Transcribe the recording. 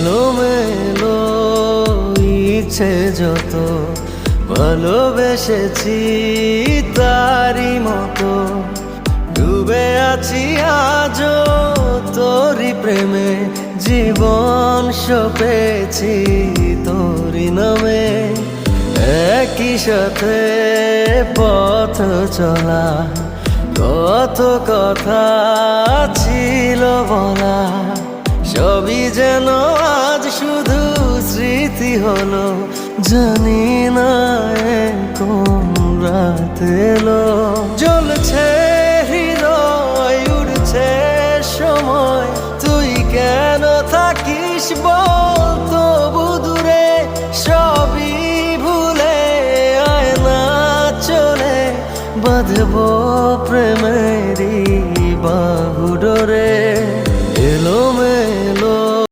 এলোমেলো ইচ্ছে যত ভালোবেসেছি তারই মতো ডুবে আছি আজও তোরই প্রেমে জীবন সপেছি তোরই নামে একই সাথে পথ চলা কত কথা ছিল বলা সবই যেন আজ শুধু স্মৃতি হলো জানি না কোন রাত এলো জ্বলছে হৃদয় উড়ছে সময় তুই কেন থাকিস বল তবু দূরে সবই ভুলে আয় না চলে বাঁধবো প্রেমেরই